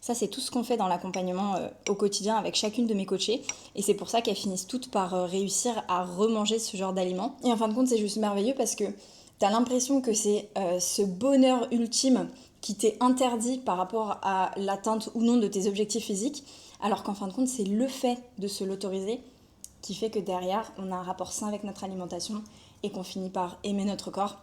Ça, c'est tout ce qu'on fait dans l'accompagnement au quotidien avec chacune de mes coachées. Et c'est pour ça qu'elles finissent toutes par réussir à remanger ce genre d'aliments. Et en fin de compte, c'est juste merveilleux parce que T'as l'impression que c'est ce bonheur ultime qui t'est interdit par rapport à l'atteinte ou non de tes objectifs physiques, alors qu'en fin de compte, c'est le fait de se l'autoriser qui fait que derrière, on a un rapport sain avec notre alimentation et qu'on finit par aimer notre corps.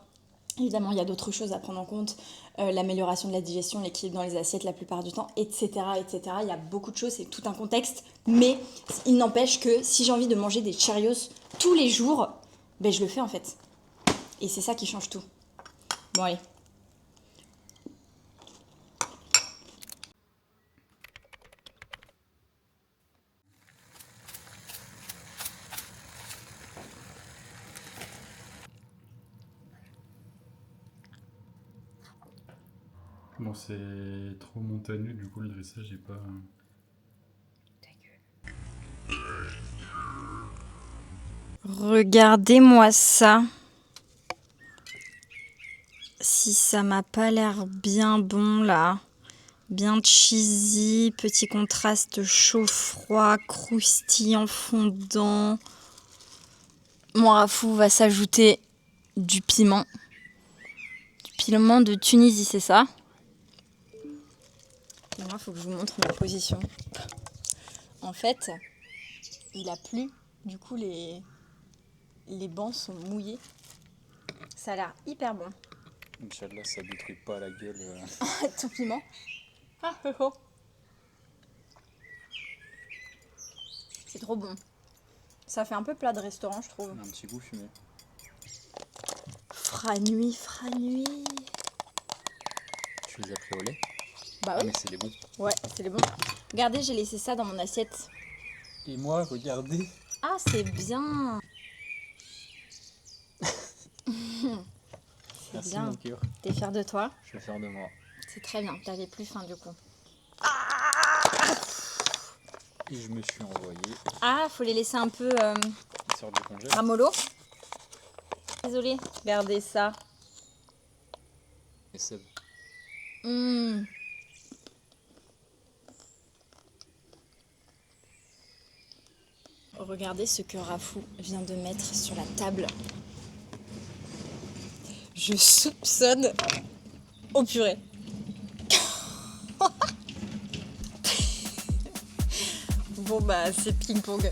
Évidemment, il y a d'autres choses à prendre en compte, l'amélioration de la digestion, l'équilibre dans les assiettes la plupart du temps, etc., etc. Il y a beaucoup de choses, c'est tout un contexte, mais il n'empêche que si j'ai envie de manger des Cheerios tous les jours, ben je le fais en fait. Et c'est ça qui change tout. Bon allez. Bon, c'est trop montagneux, du coup, le dressage est pas. Regardez-moi ça. Si ça m'a pas l'air bien bon là. Bien cheesy, petit contraste chaud-froid, croustillant, fondant. Mon rafou va s'ajouter du piment. Du piment de Tunisie, c'est ça? Moi, il faut que je vous montre ma position. En fait, il a plu, du coup les bancs sont mouillés. Ça a l'air hyper bon. Inch'Allah, ça détruit pas la gueule. Ton piment. Ah, oh, oh. C'est trop bon. Ça fait un peu plat de restaurant, je trouve. Un petit goût fumé. Fera nuit, fera nuit. Tu les as pris au lait? Bah Ah, oui. mais c'est les bons. Ouais, c'est les bons. Regardez, j'ai laissé ça dans mon assiette. Et moi, regardez. Ah, c'est bien. C'est Merci, bien. mon cœur. T'es fière de toi? Je vais faire de moi. C'est très bien. T'avais plus faim du coup. Et je me suis envoyé. Ah, faut les laisser un peu Il sort du congé. ramollo. Désolée. Regardez ça. Et Seb. Mmh. Regardez ce que Rafou vient de mettre sur la table. Je soupçonne... Oh purée. Bon bah c'est ping-pong.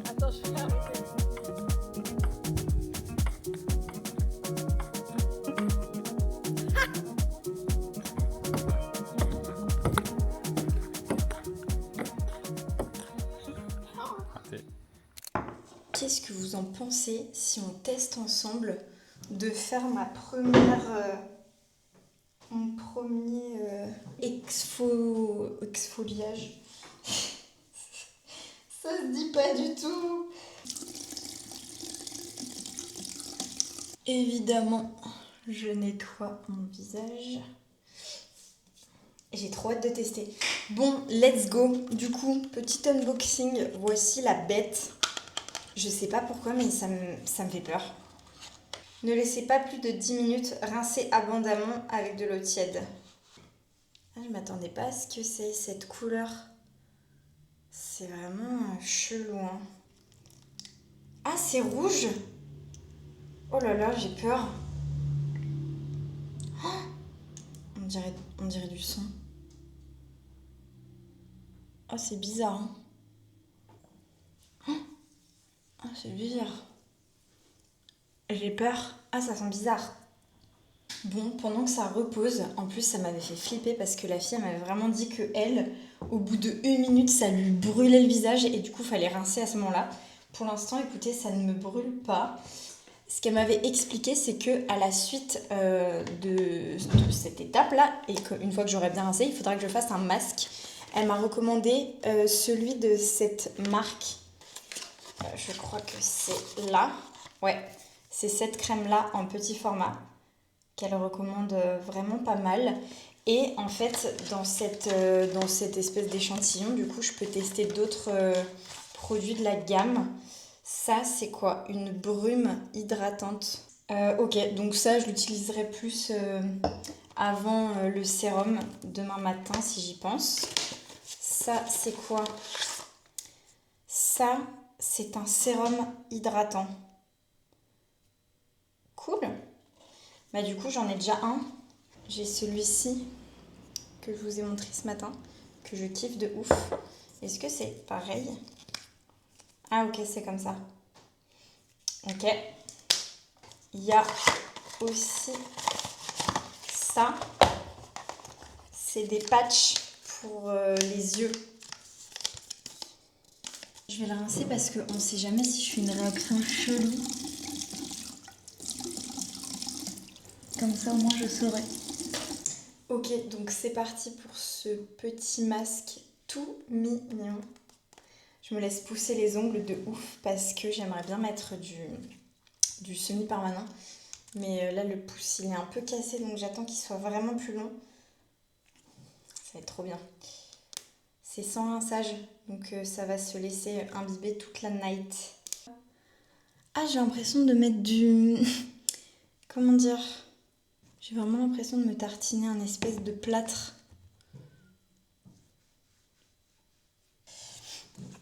Attends, je vais arrêter. Qu'est-ce que vous en pensez si on teste ensemble de faire mon premier exfoliage? Ça se dit pas du tout. Évidemment, je nettoie mon visage. J'ai trop hâte de tester. Bon, let's go. Du coup, petit unboxing. Voici la bête. Je sais pas pourquoi, mais ça me fait peur. Ne laissez pas plus de 10 minutes. Rincez abondamment avec de l'eau tiède. Ah, je m'attendais pas à ce que c'est cette couleur. C'est vraiment chelou, hein. Ah, c'est rouge. Oh là là, j'ai peur. Oh, on dirait du sang. Oh, c'est bizarre, hein. Ah, c'est bizarre. J'ai peur. Ah, ça sent bizarre. Bon, pendant que ça repose, en plus ça m'avait fait flipper parce que la fille m'avait vraiment dit que elle, au bout de 1 minute, ça lui brûlait le visage et du coup, il fallait rincer à ce moment-là. Pour l'instant, écoutez, ça ne me brûle pas. Ce qu'elle m'avait expliqué, c'est que à la suite de cette étape-là, et qu'une fois que j'aurai bien rincé, il faudra que je fasse un masque. Elle m'a recommandé celui de cette marque. Je crois que c'est là. Ouais, c'est cette crème-là en petit format qu'elle recommande vraiment pas mal. Et en fait, dans cette espèce d'échantillon, du coup, je peux tester d'autres produits de la gamme. Ça, c'est quoi? Une brume hydratante. Ok, donc ça, je l'utiliserai plus avant le sérum demain matin, si j'y pense. Ça, c'est quoi? Ça, c'est un sérum hydratant. Cool. Bah du coup, j'en ai déjà un. J'ai celui-ci que je vous ai montré ce matin, que je kiffe de ouf. Est-ce que c'est pareil? Ah ok, c'est comme ça. Ok. Il y a aussi ça. C'est des patchs pour les yeux. Je vais le rincer parce qu'on ne sait jamais si je fais une réaction chelou. Comme ça, au moins, je saurai. Ok, donc c'est parti pour ce petit masque tout mignon. Je me laisse pousser les ongles de ouf parce que j'aimerais bien mettre du semi-permanent. Mais là, le pouce, il est un peu cassé, donc j'attends qu'il soit vraiment plus long. Ça va être trop bien. C'est sans rinçage, donc ça va se laisser imbiber toute la night. Ah, j'ai l'impression de mettre du... Comment dire? J'ai vraiment l'impression de me tartiner un espèce de plâtre.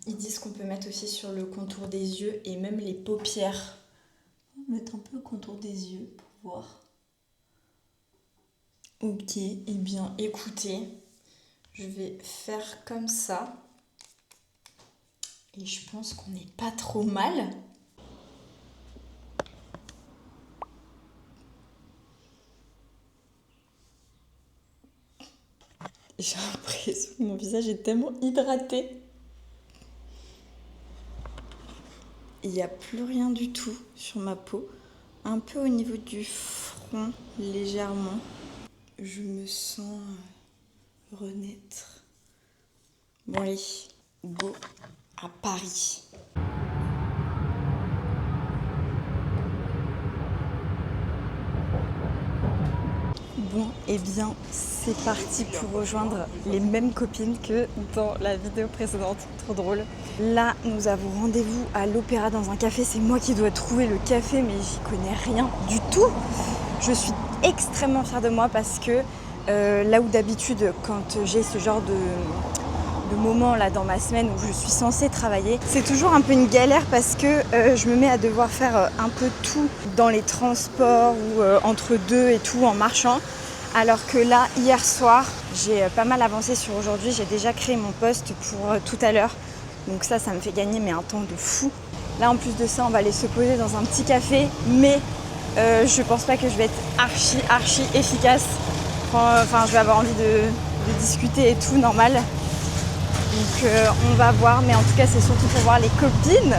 Ils disent qu'on peut mettre aussi sur le contour des yeux et même les paupières. On va mettre un peu le contour des yeux pour voir. Ok, eh bien écoutez, je vais faire comme ça. Et je pense qu'on n'est pas trop mal. J'ai l'impression que mon visage est tellement hydraté. Il n'y a plus rien du tout sur ma peau. Un peu au niveau du front, légèrement. Je me sens renaître. Bon allez, go à Paris. Bon, eh bien, c'est parti pour rejoindre les mêmes copines que dans la vidéo précédente. Trop drôle. Là, nous avons rendez-vous à l'Opéra dans un café. C'est moi qui dois trouver le café, mais j'y connais rien du tout. Je suis extrêmement fière de moi parce que là où d'habitude, quand j'ai ce genre de moment là dans ma semaine où je suis censée travailler, c'est toujours un peu une galère parce que je me mets à devoir faire un peu tout dans les transports ou entre deux et tout en marchant. Alors que là, hier soir, j'ai pas mal avancé sur aujourd'hui. J'ai déjà créé mon post pour tout à l'heure. Donc ça me fait gagner mais un temps de fou. Là, en plus de ça, on va aller se poser dans un petit café. Mais je pense pas que je vais être archi efficace. Enfin, je vais avoir envie de discuter et tout, normal. Donc on va voir. Mais en tout cas, c'est surtout pour voir les copines.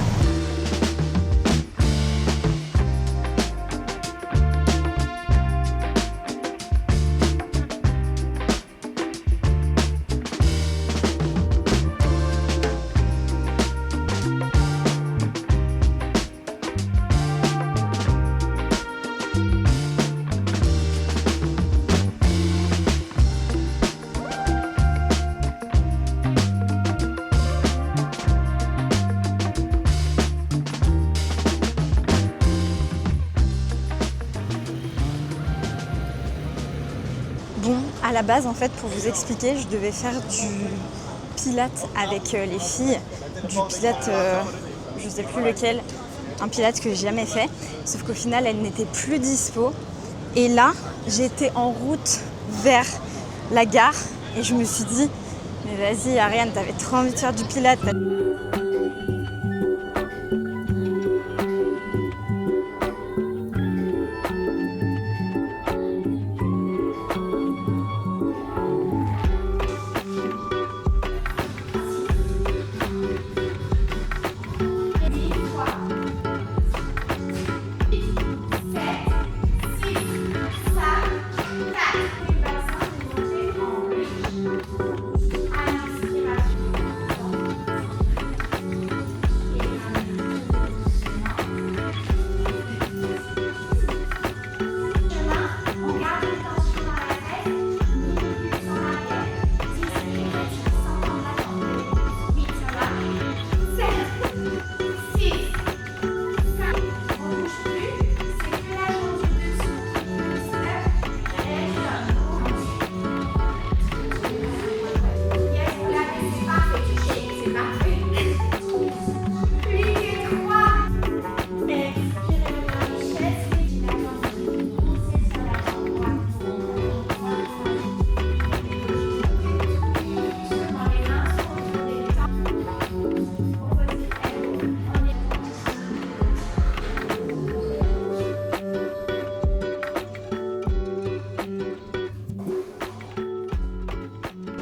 Bon, à la base, en fait, pour vous expliquer, je devais faire du pilate avec les filles. Du pilate, je sais plus lequel, un pilate que j'ai jamais fait. Sauf qu'au final, elle n'était plus dispo. Et là, j'étais en route vers la gare et je me suis dit, mais vas-y, Ariane, t'avais trop envie de faire du pilate.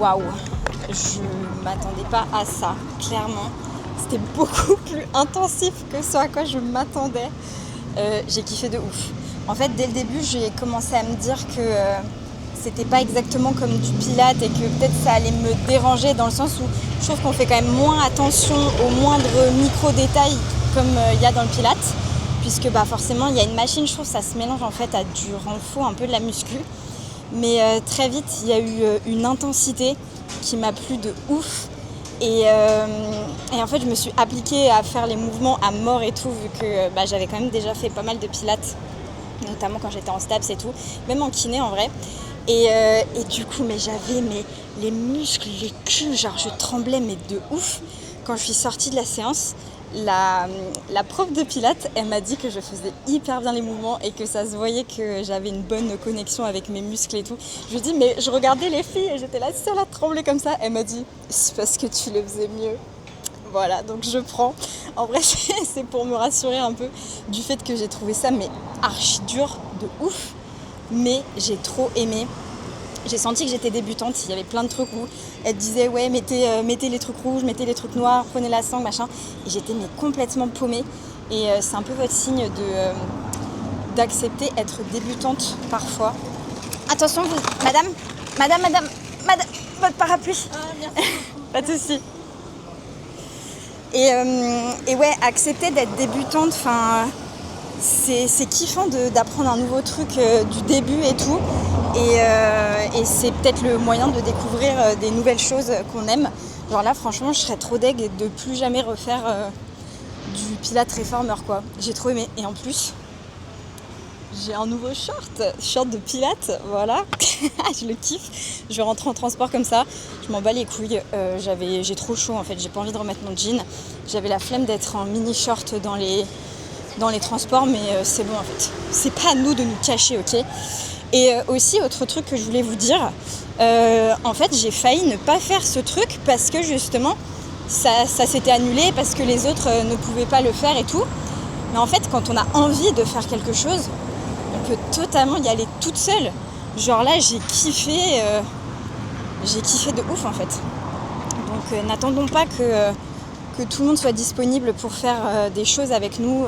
Waouh, je m'attendais pas à ça, clairement. C'était beaucoup plus intensif que ce à quoi je m'attendais. J'ai kiffé de ouf. En fait, dès le début, j'ai commencé à me dire que c'était pas exactement comme du pilates et que peut-être ça allait me déranger dans le sens où je trouve qu'on fait quand même moins attention aux moindres micro-détails comme il y a dans le pilates. Puisque forcément, il y a une machine, je trouve que ça se mélange en fait à du renfort, un peu de la muscu. Mais très vite, il y a eu une intensité qui m'a plu de ouf. Et en fait, je me suis appliquée à faire les mouvements à mort et tout, vu que j'avais quand même déjà fait pas mal de pilates, notamment quand j'étais en STAPS et tout, même en kiné en vrai. Et du coup, j'avais les muscles, les culs, genre je tremblais mais de ouf. Quand je suis sortie de la séance, la prof de pilates, elle m'a dit que je faisais hyper bien les mouvements et que ça se voyait que j'avais une bonne connexion avec mes muscles et tout. Je lui ai dit, mais je regardais les filles et j'étais la seule à trembler comme ça. Elle m'a dit, c'est parce que tu le faisais mieux. Voilà, donc je prends. En vrai, c'est pour me rassurer un peu du fait que j'ai trouvé ça archi dur de ouf. Mais j'ai trop aimé. J'ai senti que j'étais débutante, il y avait plein de trucs où elle disait ouais mettez les trucs rouges, mettez les trucs noirs, prenez la sangle, machin. Et j'étais complètement paumée. Et c'est un peu votre signe d'accepter être débutante parfois. Attention, madame, votre parapluie. Ah, merci. Pas de souci. Et ouais, accepter d'être débutante, c'est kiffant d'apprendre un nouveau truc du début et tout. Et c'est peut-être le moyen de découvrir des nouvelles choses qu'on aime. Genre là, franchement, je serais trop deg de plus jamais refaire du Pilates Reformer, quoi. J'ai trop aimé. Et en plus, j'ai un nouveau short de Pilates, voilà. Je le kiffe. Je vais rentrer en transport comme ça. Je m'en bats les couilles. J'ai trop chaud, en fait. J'ai pas envie de remettre mon jean. J'avais la flemme d'être en mini-short dans les transports, mais c'est bon, en fait. C'est pas à nous de nous cacher, ok ? Et aussi, autre truc que je voulais vous dire, en fait, j'ai failli ne pas faire ce truc parce que justement, ça s'était annulé, parce que les autres ne pouvaient pas le faire et tout. Mais en fait, quand on a envie de faire quelque chose, on peut totalement y aller toute seule. Genre là, j'ai kiffé de ouf en fait. Donc n'attendons pas que tout le monde soit disponible pour faire des choses avec nous,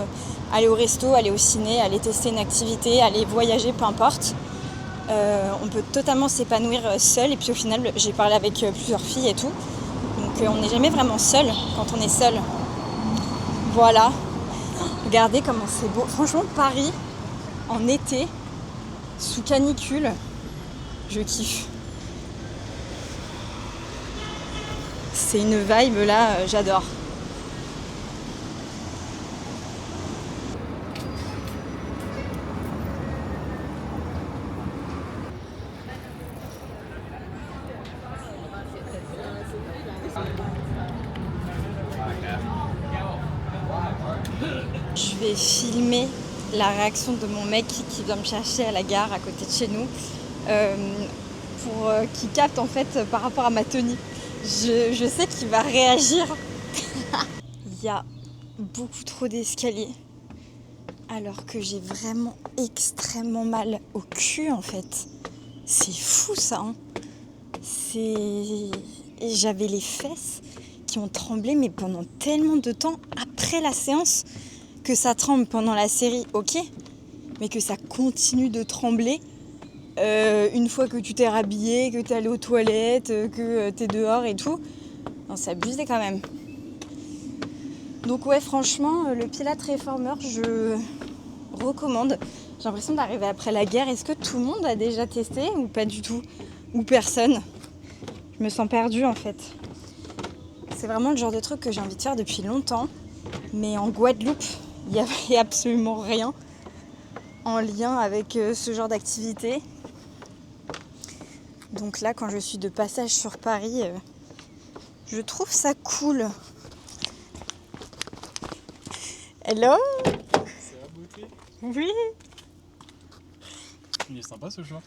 aller au resto, aller au ciné, aller tester une activité, aller voyager, peu importe. On peut totalement s'épanouir seul, et puis au final j'ai parlé avec plusieurs filles et tout, donc on n'est jamais vraiment seul quand on est seul. Voilà, regardez comment c'est beau, franchement Paris en été sous canicule, je kiffe. C'est une vibe là, j'adore. Je vais filmer la réaction de mon mec qui vient me chercher à la gare à côté de chez nous pour qu'il capte en fait par rapport à ma tenue. Je sais qu'il va réagir. Il y a beaucoup trop d'escaliers alors que j'ai vraiment extrêmement mal au cul en fait. C'est fou ça, hein. J'avais les fesses qui ont tremblé mais pendant tellement de temps après la séance. Que ça tremble pendant la série, ok, mais que ça continue de trembler une fois que tu t'es rhabillé, que t'es allé aux toilettes, que t'es dehors et tout. Non, c'est abusé quand même. Donc ouais, franchement, le Pilates Reformer, je recommande. J'ai l'impression d'arriver après la guerre. Est-ce que tout le monde a déjà testé ou pas du tout ? Ou personne ? Je me sens perdue en fait. C'est vraiment le genre de truc que j'ai envie de faire depuis longtemps. Mais en Guadeloupe, il n'y avait absolument rien en lien avec ce genre d'activité. Donc là, quand je suis de passage sur Paris, je trouve ça cool. Hello ? C'est la beauté. Oui. Il est sympa ce short.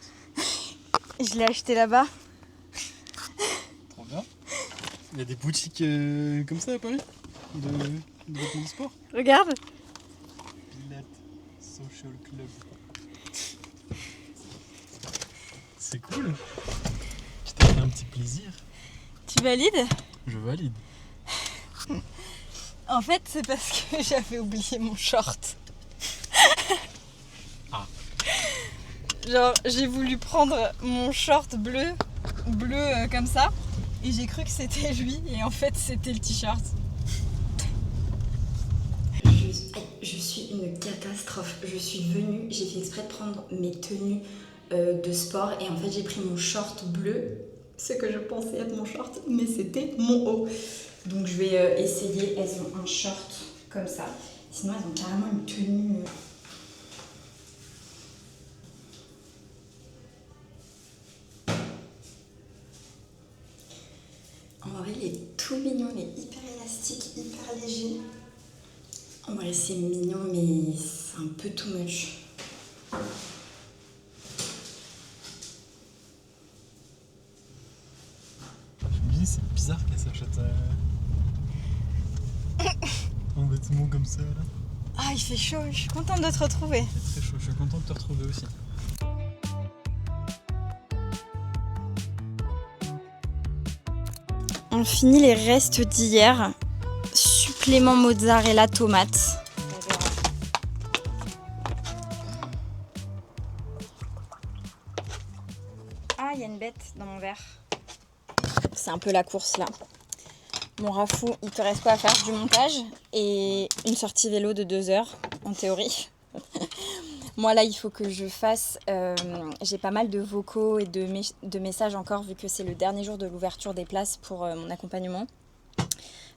Je l'ai acheté là-bas. Trop bien. Il y a des boutiques comme ça à Paris de vêtements de sport. Regarde. Pilates Social Club. C'est cool. Tu t'es fait un un petit plaisir. Tu valides? Je valide. En fait, c'est parce que j'avais oublié mon short. Ah. Genre, j'ai voulu prendre mon short bleu comme ça, et j'ai cru que c'était lui, et en fait, c'était le t-shirt. Je suis une catastrophe. Je suis venue, j'ai fait exprès de prendre mes tenues de sport et en fait j'ai pris mon short bleu, ce que je pensais être mon short, mais c'était mon haut. Donc je vais essayer. Elles ont un short comme ça. Sinon elles ont carrément une tenue. En vrai il est tout mignon, il est hyper élastique, hyper léger. En vrai c'est mignon mais c'est un peu too much. Je me dis, c'est bizarre qu'elle s'achète un vêtement comme ça là. Ah, il fait chaud, je suis contente de te retrouver. C'est très chaud, je suis content de te retrouver aussi. On finit les restes d'hier. Supplément mozzarella tomate. Ah, il y a une bête dans mon verre. C'est un peu la course là. Mon Rafou, il te reste quoi à faire? Du montage et une sortie vélo de 2 heures en théorie. Moi là il faut que je fasse, j'ai pas mal de vocaux et de messages encore vu que c'est le dernier jour de l'ouverture des places pour mon accompagnement.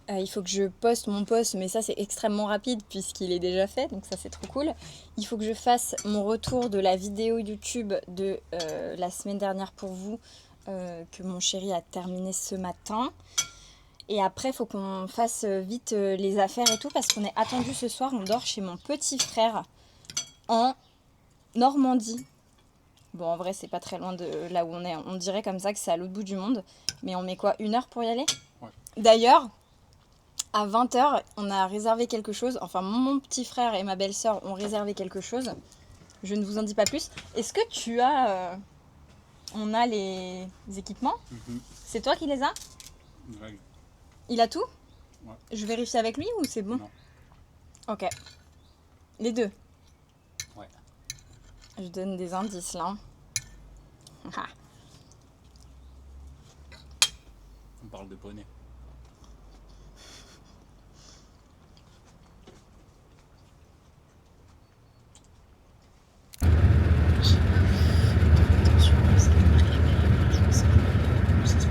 Il faut que je poste mon post, mais ça c'est extrêmement rapide puisqu'il est déjà fait, donc ça c'est trop cool. Il faut que je fasse mon retour de la vidéo YouTube de la semaine dernière pour vous, que mon chéri a terminé ce matin. Et après, il faut qu'on fasse vite les affaires et tout parce qu'on est attendu ce soir. On dort chez mon petit frère en Normandie. Bon, en vrai, c'est pas très loin de là où on est. On dirait comme ça que c'est à l'autre bout du monde. Mais on met quoi, 1 heure pour y aller? Ouais. D'ailleurs, à 20h, on a réservé quelque chose. Enfin, mon petit frère et ma belle-sœur ont réservé quelque chose. Je ne vous en dis pas plus. Est-ce que tu as... on a les équipements? C'est toi qui les as? Ouais. Il a tout? Ouais. Je vérifie avec lui ou c'est bon? Non. Ok. Les deux? Ouais. Je donne des indices là. Ah. On parle de poney.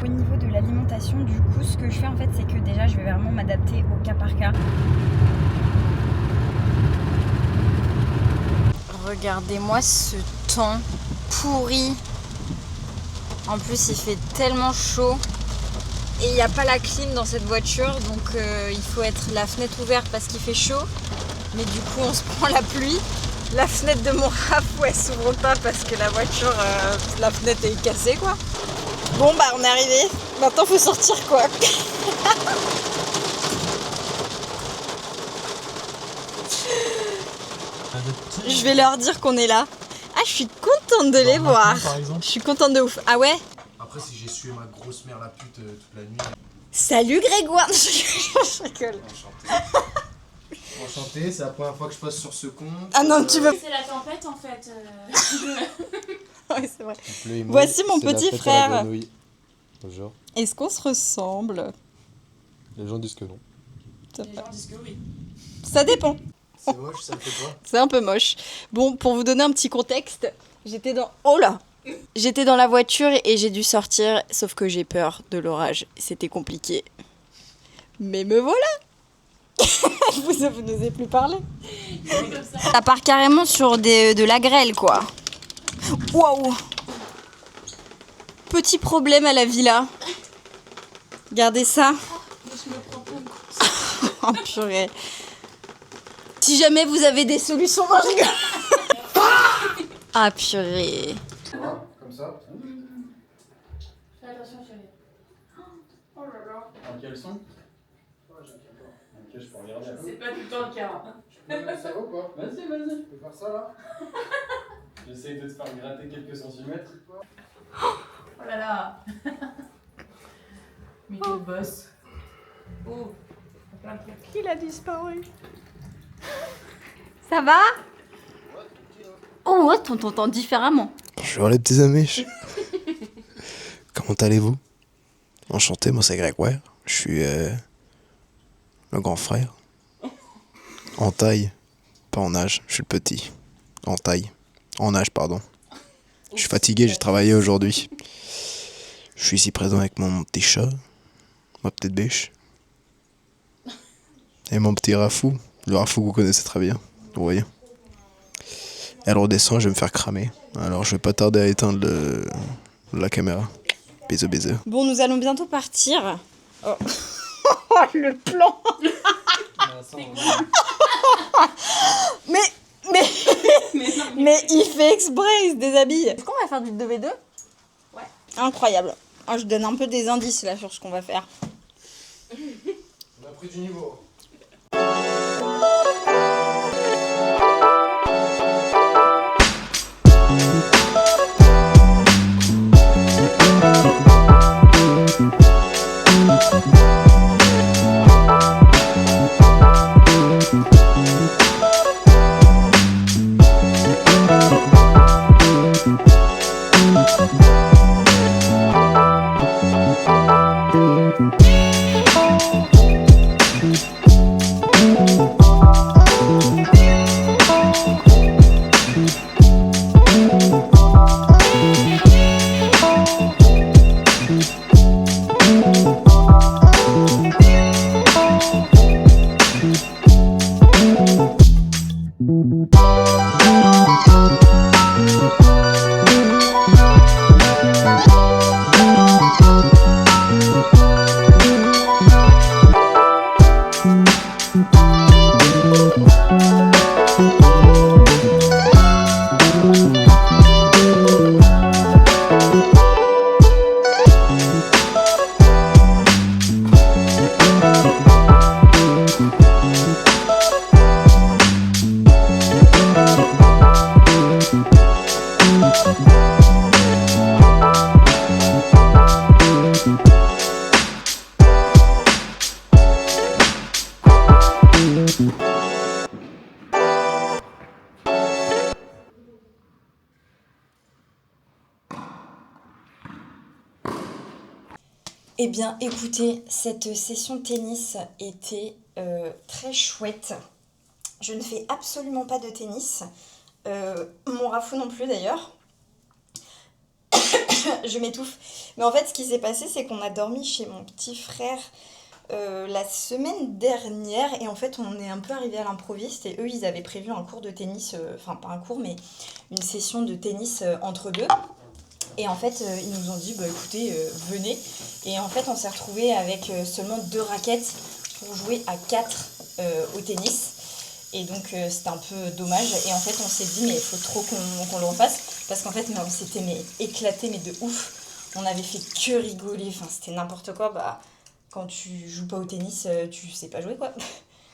Au niveau de l'alimentation, du coup, ce que je fais en fait, c'est que déjà, je vais vraiment m'adapter au cas par cas. Regardez-moi ce temps pourri. En plus, il fait tellement chaud. Et il n'y a pas la clim dans cette voiture, donc il faut être la fenêtre ouverte parce qu'il fait chaud. Mais du coup, on se prend la pluie. La fenêtre de mon Rafou, elle s'ouvre pas parce que la voiture, la fenêtre est cassée, quoi. Bon, bah, on est arrivé. Maintenant, faut sortir, quoi. Je vais leur dire qu'on est là. Ah, je suis contente de les voir. Je suis contente de ouf. Ah ouais? Après, si j'ai sué ma grosse mère la pute toute la nuit. Salut Grégoire. Je rigole. Enchanté. Enchanté, c'est la première fois que je passe sur ce compte. Ah non, tu veux... C'est la tempête en fait. Ouais, c'est vrai. Le emoji, Voici mon c'est la petit fête à la frère. grenouille. Bonjour. Est-ce qu'on se ressemble? Les gens disent que non. Les gens disent que oui. Ça dépend. C'est moche, ça me fait quoi? C'est un peu moche. Bon, pour vous donner un petit contexte, j'étais dans... Oh là! J'étais dans la voiture et j'ai dû sortir, sauf que j'ai peur de l'orage. C'était compliqué. Mais me voilà! Vous n'osez plus parler. Ça part carrément sur de la grêle, quoi. Waouh! Petit problème à la villa. Regardez ça. Oh purée. Si jamais vous avez des solutions, non, je rigole. Ah purée. Comme ça. Fais attention, chérie. Oh là là. En caleçon? Ok, je peux regarder. C'est pas tout le temps le cas. Ça va ou pas? Vas-y. Tu peux faire ça là? J'essaye de te faire gratter quelques centimètres. Oh là là. Mais quel boss. Oh. Il a disparu. Ça va? Oh ouais, on t'entend différemment. Bonjour les petits amis. Comment allez-vous? Enchanté, moi c'est Grégoire. Je suis le grand frère. En taille, pas en âge, je suis le petit. En taille. En âge, pardon. Je suis fatigué, j'ai travaillé aujourd'hui. Je suis ici présent avec mon petit chat, ma petite biche. Et mon petit Rafou. Le Rafou que vous connaissez très bien, vous voyez. Elle redescend, je vais me faire cramer. Alors je vais pas tarder à éteindre la caméra. Bisous, bisous. Bon, nous allons bientôt partir. Oh, oh le plan. Mais il fait exprès, il se déshabille. Est-ce qu'on va faire du 2v2? Ouais. Incroyable. Ah, je donne un peu des indices là sur ce qu'on va faire. On a pris du niveau. Eh bien, écoutez, cette session de tennis était très chouette. Je ne fais absolument pas de tennis. Mon Rafou non plus d'ailleurs. Je m'étouffe. Mais en fait, ce qui s'est passé, c'est qu'on a dormi chez mon petit frère la semaine dernière. Et en fait, on est un peu arrivé à l'improviste. Et eux, ils avaient prévu un cours de tennis. Enfin, pas un cours, mais une session de tennis entre deux. Et en fait, ils nous ont dit, bah écoutez, venez. Et en fait, on s'est retrouvés avec seulement 2 raquettes pour jouer à 4 au tennis. Et donc, c'était un peu dommage. Et en fait, on s'est dit, mais il faut trop qu'on le refasse. Parce qu'en fait, on s'était éclaté, mais de ouf. On avait fait que rigoler. Enfin, c'était n'importe quoi. Bah, quand tu joues pas au tennis, tu sais pas jouer, quoi.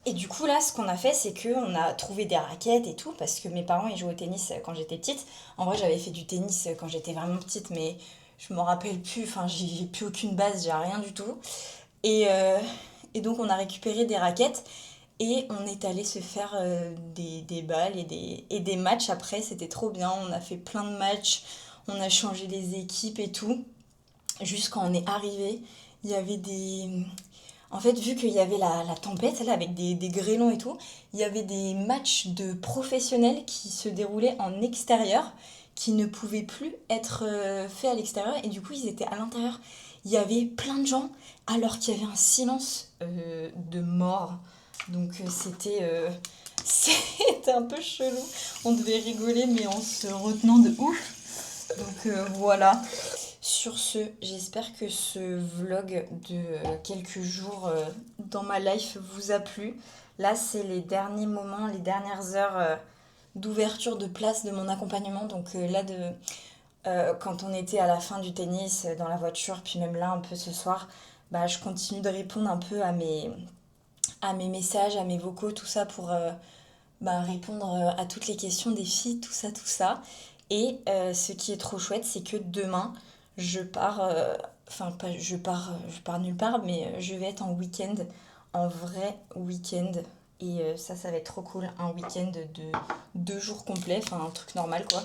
Et du coup, là, ce qu'on a fait, c'est qu'on a trouvé des raquettes et tout, parce que mes parents, ils jouaient au tennis quand j'étais petite. En vrai, j'avais fait du tennis quand j'étais vraiment petite, mais je me rappelle plus, enfin, j'ai plus aucune base, j'ai rien du tout. Et donc, on a récupéré des raquettes et on est allé se faire des balles et des matchs après. C'était trop bien, on a fait plein de matchs, on a changé les équipes et tout. Juste quand on est arrivé, il y avait des... En fait, vu qu'il y avait la tempête, là, avec des grêlons et tout, il y avait des matchs de professionnels qui se déroulaient en extérieur, qui ne pouvaient plus être faits à l'extérieur, et du coup, ils étaient à l'intérieur. Il y avait plein de gens, alors qu'il y avait un silence de mort. Donc, c'était un peu chelou. On devait rigoler, mais en se retenant de ouf. Donc, voilà. Sur ce, j'espère que ce vlog de quelques jours dans ma life vous a plu. Là, c'est les derniers moments, les dernières heures d'ouverture de place de mon accompagnement. Donc là, quand on était à la fin du tennis, dans la voiture, puis même là, un peu ce soir, bah, je continue de répondre un peu à mes messages, à mes vocaux, tout ça pour répondre à toutes les questions des filles, tout ça. Et ce qui est trop chouette, c'est que demain, je pars, je pars nulle part, mais je vais être en week-end, en vrai week-end. Et ça va être trop cool, un week-end de 2 jours complets, enfin un truc normal quoi.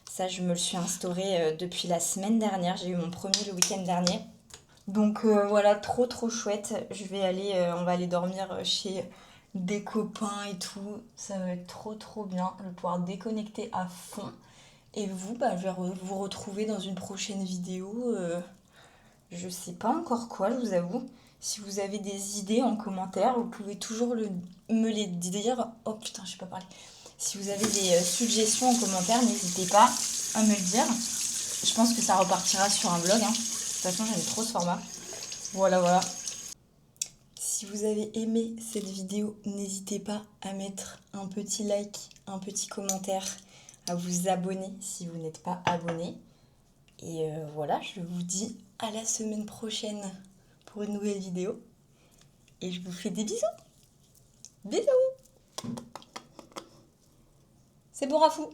Ça, je me le suis instauré depuis la semaine dernière, j'ai eu mon premier le week-end dernier. Donc voilà, trop trop chouette. On va aller dormir chez des copains et tout. Ça va être trop trop bien. Je vais pouvoir déconnecter à fond. Et vous, je vais vous retrouver dans une prochaine vidéo. Je sais pas encore quoi, je vous avoue. Si vous avez des idées en commentaire, vous pouvez toujours me les dire. Oh putain, je sais pas parler. Si vous avez des suggestions en commentaire, n'hésitez pas à me le dire. Je pense que ça repartira sur un vlog. De toute façon, j'aime trop ce format. Voilà. Si vous avez aimé cette vidéo, n'hésitez pas à mettre un petit like, un petit commentaire, à vous abonner si vous n'êtes pas abonné. Et voilà, je vous dis à la semaine prochaine pour une nouvelle vidéo. Et je vous fais des bisous. Bisous. C'est bon, Rafou.